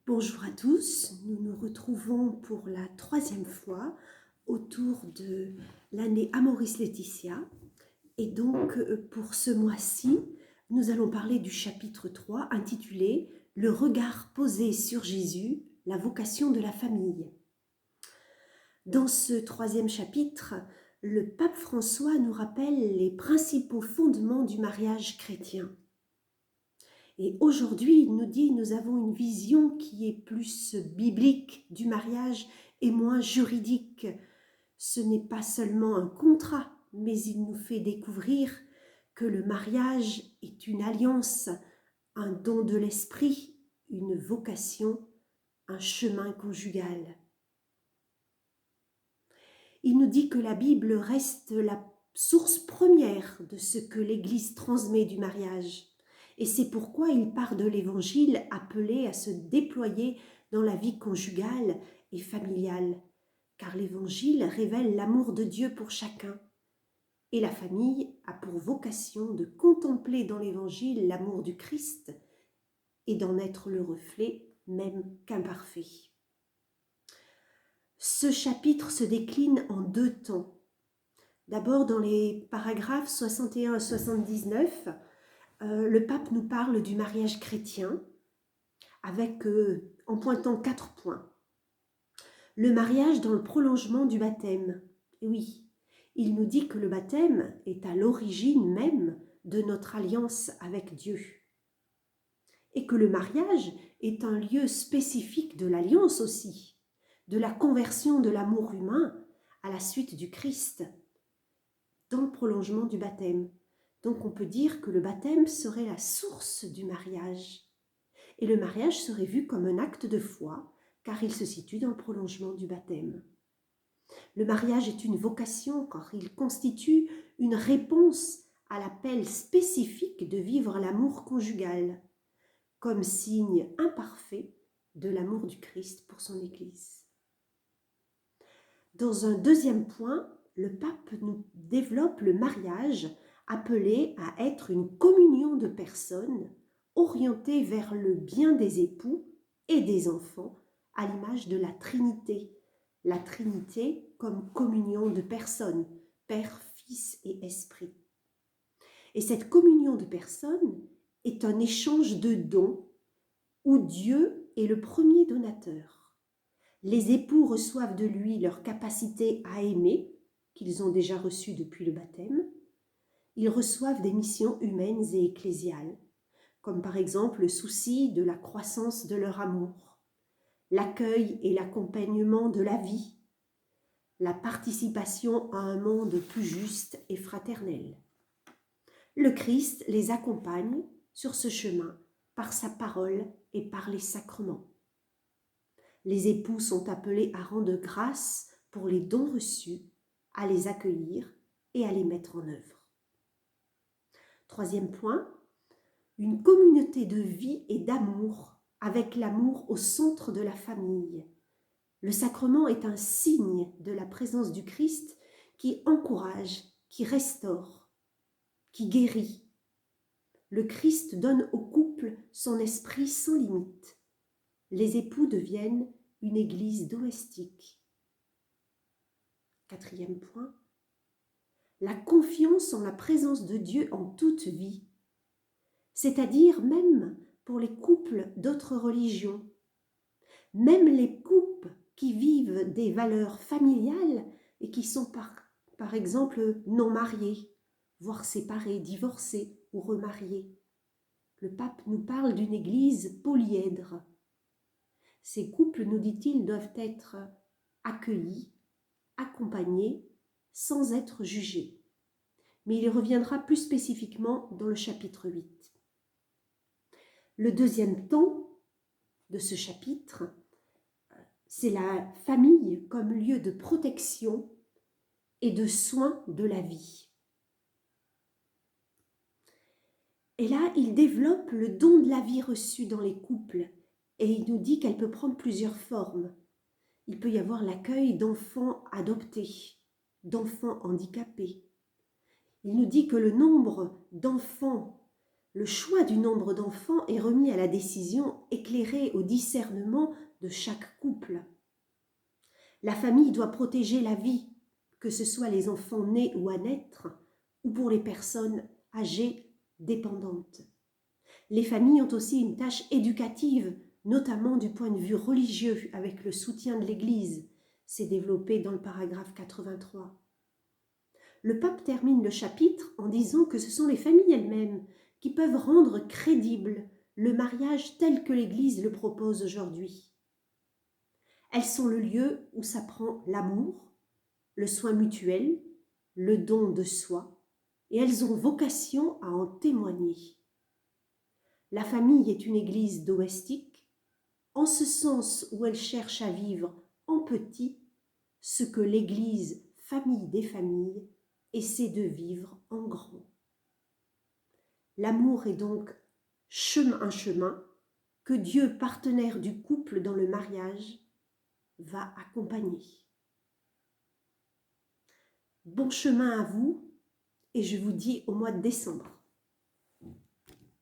Bonjour à tous, nous nous retrouvons pour la troisième fois autour de l'année Amoris Laetitia. Et donc pour ce mois-ci, nous allons parler du chapitre 3 intitulé « Le regard posé sur Jésus, la vocation de la famille ». Dans ce troisième chapitre, le pape François nous rappelle les principaux fondements du mariage chrétien. Et aujourd'hui, il nous dit, nous avons une vision qui est plus biblique du mariage et moins juridique. Ce n'est pas seulement un contrat, mais il nous fait découvrir que le mariage est une alliance, un don de l'esprit, une vocation, un chemin conjugal. Il nous dit que la Bible reste la source première de ce que l'Église transmet du mariage. Et c'est pourquoi il part de l'Évangile appelé à se déployer dans la vie conjugale et familiale, car l'Évangile révèle l'amour de Dieu pour chacun. Et la famille a pour vocation de contempler dans l'Évangile l'amour du Christ et d'en être le reflet, même qu'imparfait. Ce chapitre se décline en deux temps. D'abord, dans les paragraphes 61 à 79, le pape nous parle du mariage chrétien avec, en pointant 4 points. Le mariage dans le prolongement du baptême. Et oui, il nous dit que le baptême est à l'origine même de notre alliance avec Dieu. Et que le mariage est un lieu spécifique de l'alliance aussi, de la conversion de l'amour humain à la suite du Christ, dans le prolongement du baptême. Donc on peut dire que le baptême serait la source du mariage. Et le mariage serait vu comme un acte de foi, car il se situe dans le prolongement du baptême. Le mariage est une vocation, car il constitue une réponse à l'appel spécifique de vivre l'amour conjugal, comme signe imparfait de l'amour du Christ pour son Église. Dans un deuxième point, le pape nous développe le mariage appelé à être une communion de personnes orientée vers le bien des époux et des enfants à l'image de la Trinité. La Trinité comme communion de personnes, Père, Fils et Esprit. Et cette communion de personnes est un échange de dons où Dieu est le premier donateur. Les époux reçoivent de lui leur capacité à aimer, qu'ils ont déjà reçue depuis le baptême. Ils reçoivent des missions humaines et ecclésiales, comme par exemple le souci de la croissance de leur amour, l'accueil et l'accompagnement de la vie, la participation à un monde plus juste et fraternel. Le Christ les accompagne sur ce chemin par sa parole et par les sacrements. Les époux sont appelés à rendre grâce pour les dons reçus, à les accueillir et à les mettre en œuvre. Troisième point, une communauté de vie et d'amour, avec l'amour au centre de la famille. Le sacrement est un signe de la présence du Christ qui encourage, qui restaure, qui guérit. Le Christ donne au couple son esprit sans limite. Les époux deviennent une église domestique. Quatrième point, la confiance en la présence de Dieu en toute vie, c'est-à-dire même pour les couples d'autres religions, même les couples qui vivent des valeurs familiales et qui sont par exemple non mariés, voire séparés, divorcés ou remariés. Le pape nous parle d'une église polyèdre. Ces couples, nous dit-il, doivent être accueillis, accompagnés, sans être jugés. Mais il y reviendra plus spécifiquement dans le chapitre 8. Le deuxième temps de ce chapitre, c'est la famille comme lieu de protection et de soin de la vie. Et là, il développe le don de la vie reçu dans les couples et il nous dit qu'elle peut prendre plusieurs formes. Il peut y avoir l'accueil d'enfants adoptés, d'enfants handicapés. Il nous dit que le nombre d'enfants Le choix du nombre d'enfants est remis à la décision éclairée au discernement de chaque couple. La famille doit protéger la vie, que ce soit les enfants nés ou à naître, ou pour les personnes âgées dépendantes. Les familles ont aussi une tâche éducative, notamment du point de vue religieux, avec le soutien de l'Église. C'est développé dans le paragraphe 83. Le pape termine le chapitre en disant que ce sont les familles elles-mêmes qui peuvent rendre crédible le mariage tel que l'Église le propose aujourd'hui. Elles sont le lieu où s'apprend l'amour, le soin mutuel, le don de soi, et elles ont vocation à en témoigner. La famille est une église domestique, en ce sens où elle cherche à vivre en petit ce que l'église, famille des familles, essaie de vivre en grand. L'amour est donc un chemin que Dieu, partenaire du couple dans le mariage, va accompagner. Bon chemin à vous et je vous dis au mois de décembre.